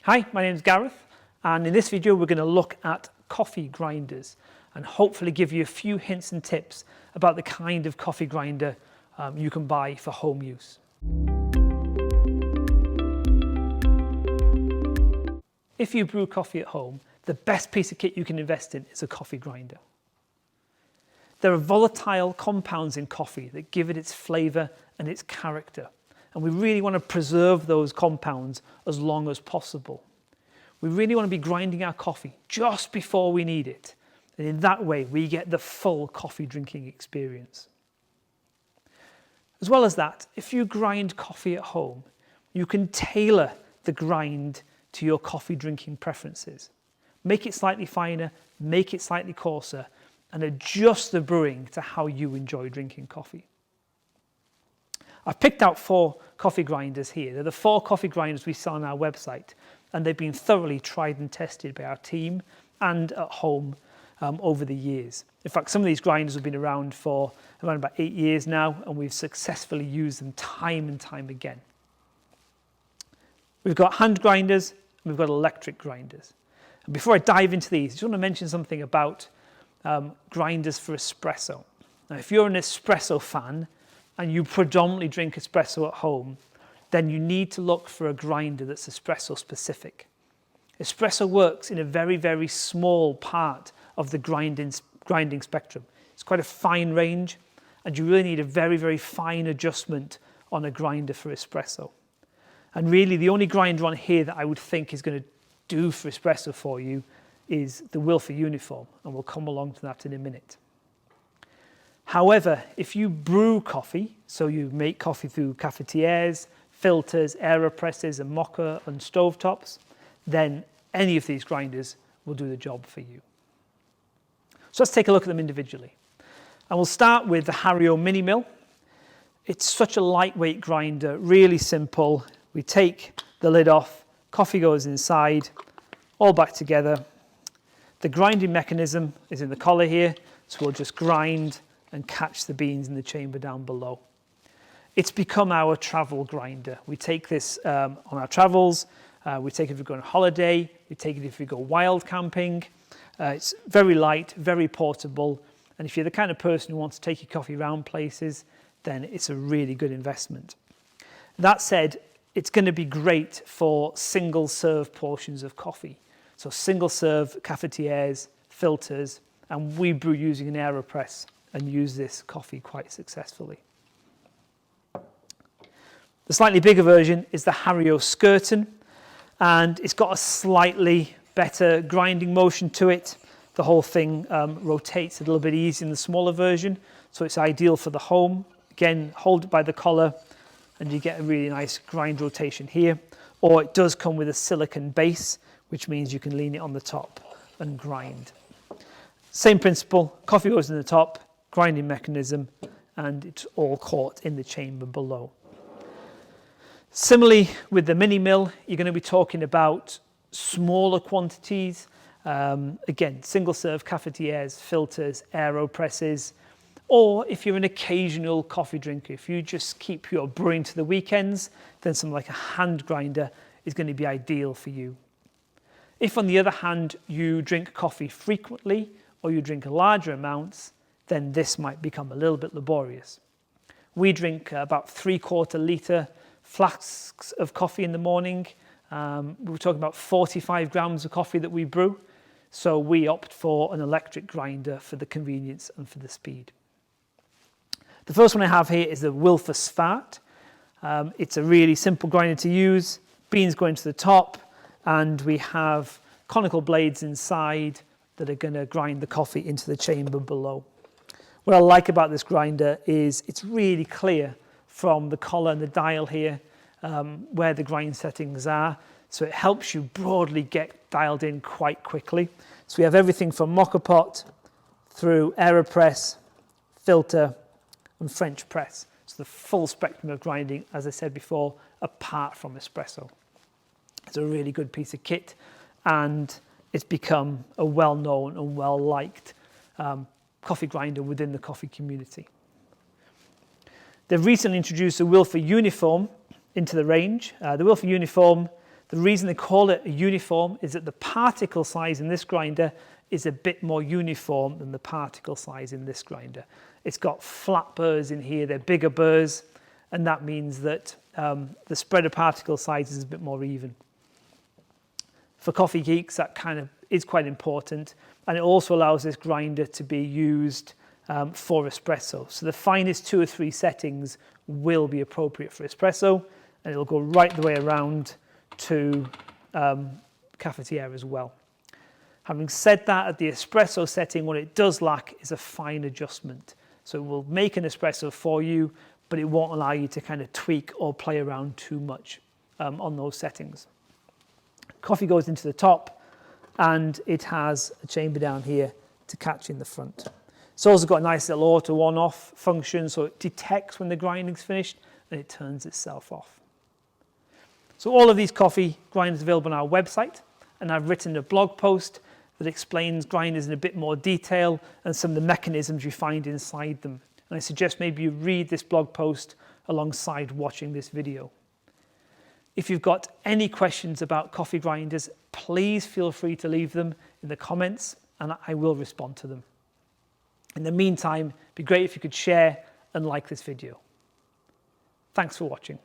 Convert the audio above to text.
Hi, my name is Gareth, and in this video we're going to look at coffee grinders and hopefully give you a few hints and tips about the kind of coffee grinder you can buy for home use. If you brew coffee at home, the best piece of kit you can invest in is a coffee grinder. There are volatile compounds in coffee that give it its flavour and its character, and we really want to preserve those compounds as long as possible. We really want to be grinding our coffee just before we need it, and in that way we get the full coffee drinking experience. As well as that, if you grind coffee at home, you can tailor the grind to your coffee drinking preferences. Make it slightly finer, make it slightly coarser, and adjust the brewing to how you enjoy drinking coffee. I've picked out 4 coffee grinders here. They're the 4 coffee grinders we sell on our website, and they've been thoroughly tried and tested by our team and at home over the years. In fact, some of these grinders have been around for around about 8 years now, and we've successfully used them time and time again. We've got hand grinders, and we've got electric grinders. And before I dive into these, I just want to mention something about grinders for espresso. Now, if you're an espresso fan, and you predominantly drink espresso at home, then you need to look for a grinder that's espresso specific. Espresso works in a very, very small part of the grinding spectrum. It's quite a fine range, and you really need a very, very fine adjustment on a grinder for espresso. And really the only grinder on here that I would think is going to do for espresso for you is the WillforUniform, and we'll come along to that in a minute. However, if you brew coffee, so you make coffee through cafetieres, filters, Aeropresses and mocha and stovetops, then any of these grinders will do the job for you. So let's take a look at them individually. And we'll start with the Hereo Mini Mill. It's such a lightweight grinder, really simple. We take the lid off, coffee goes inside, all back together. The grinding mechanism is in the collar here, so we'll just grind and catch the beans in the chamber down below. It's become our travel grinder. We take this on our travels, we take it if we go on holiday, we take it if we go wild camping. It's very light, very portable, and if you're the kind of person who wants to take your coffee around places, then it's a really good investment. That said, it's going to be great for single serve portions of coffee. So single serve cafetieres, filters, and we brew using an Aeropress and use this coffee quite successfully. The slightly bigger version is the Hereo Skerton, and it's got a slightly better grinding motion to it. The whole thing rotates a little bit easier in the smaller version, so it's ideal for the home. Again, hold it by the collar and you get a really nice grind rotation here. Or it does come with a silicone base, which means you can lean it on the top and grind. Same principle, coffee goes in the top, grinding mechanism, and it's all caught in the chamber below. Similarly with the mini mill, you're going to be talking about smaller quantities. Again, single serve cafetieres, filters, Aeropresses, or if you're an occasional coffee drinker, if you just keep your brewing to the weekends, then something like a hand grinder is going to be ideal for you. If on the other hand you drink coffee frequently or you drink larger amounts, then this might become a little bit laborious. We drink about 3/4 litre flasks of coffee in the morning. We're talking about 45 grams of coffee that we brew. So we opt for an electric grinder for the convenience and for the speed. The first one I have here is the Willfirst. It's a really simple grinder to use. Beans go into the top, and we have conical blades inside that are going to grind the coffee into the chamber below. What I like about this grinder is it's really clear from the collar and the dial here where the grind settings are. So it helps you broadly get dialed in quite quickly. So we have everything from mocha pot through Aeropress, filter and French press. So the full spectrum of grinding, as I said before, apart from espresso. It's a really good piece of kit, and it's become a well-known and well-liked coffee grinder within the coffee community. They've recently introduced the WillforUniform into the range. The WillforUniform The reason they call it a uniform is that the particle size in this grinder is a bit more uniform than the particle size in this grinder. It's got flat burrs in here, they're bigger burrs, and that means that the spread of particle size is a bit more even. For coffee geeks, that kind of is quite important, and it also allows this grinder to be used for espresso. So the finest 2 or 3 settings will be appropriate for espresso, and it'll go right the way around to cafetiere as well. Having said that, at the espresso setting, what it does lack is a fine adjustment. So it will make an espresso for you, but it won't allow you to kind of tweak or play around too much on those settings. Coffee goes into the top, and it has a chamber down here to catch in the front. It's also got a nice little auto on-off function, so it detects when the grinding's finished and it turns itself off. So all of these coffee grinders are available on our website, and I've written a blog post that explains grinders in a bit more detail and some of the mechanisms you find inside them. And I suggest maybe you read this blog post alongside watching this video. If you've got any questions about coffee grinders, please feel free to leave them in the comments and I will respond to them. In the meantime, it'd be great if you could share and like this video. Thanks for watching.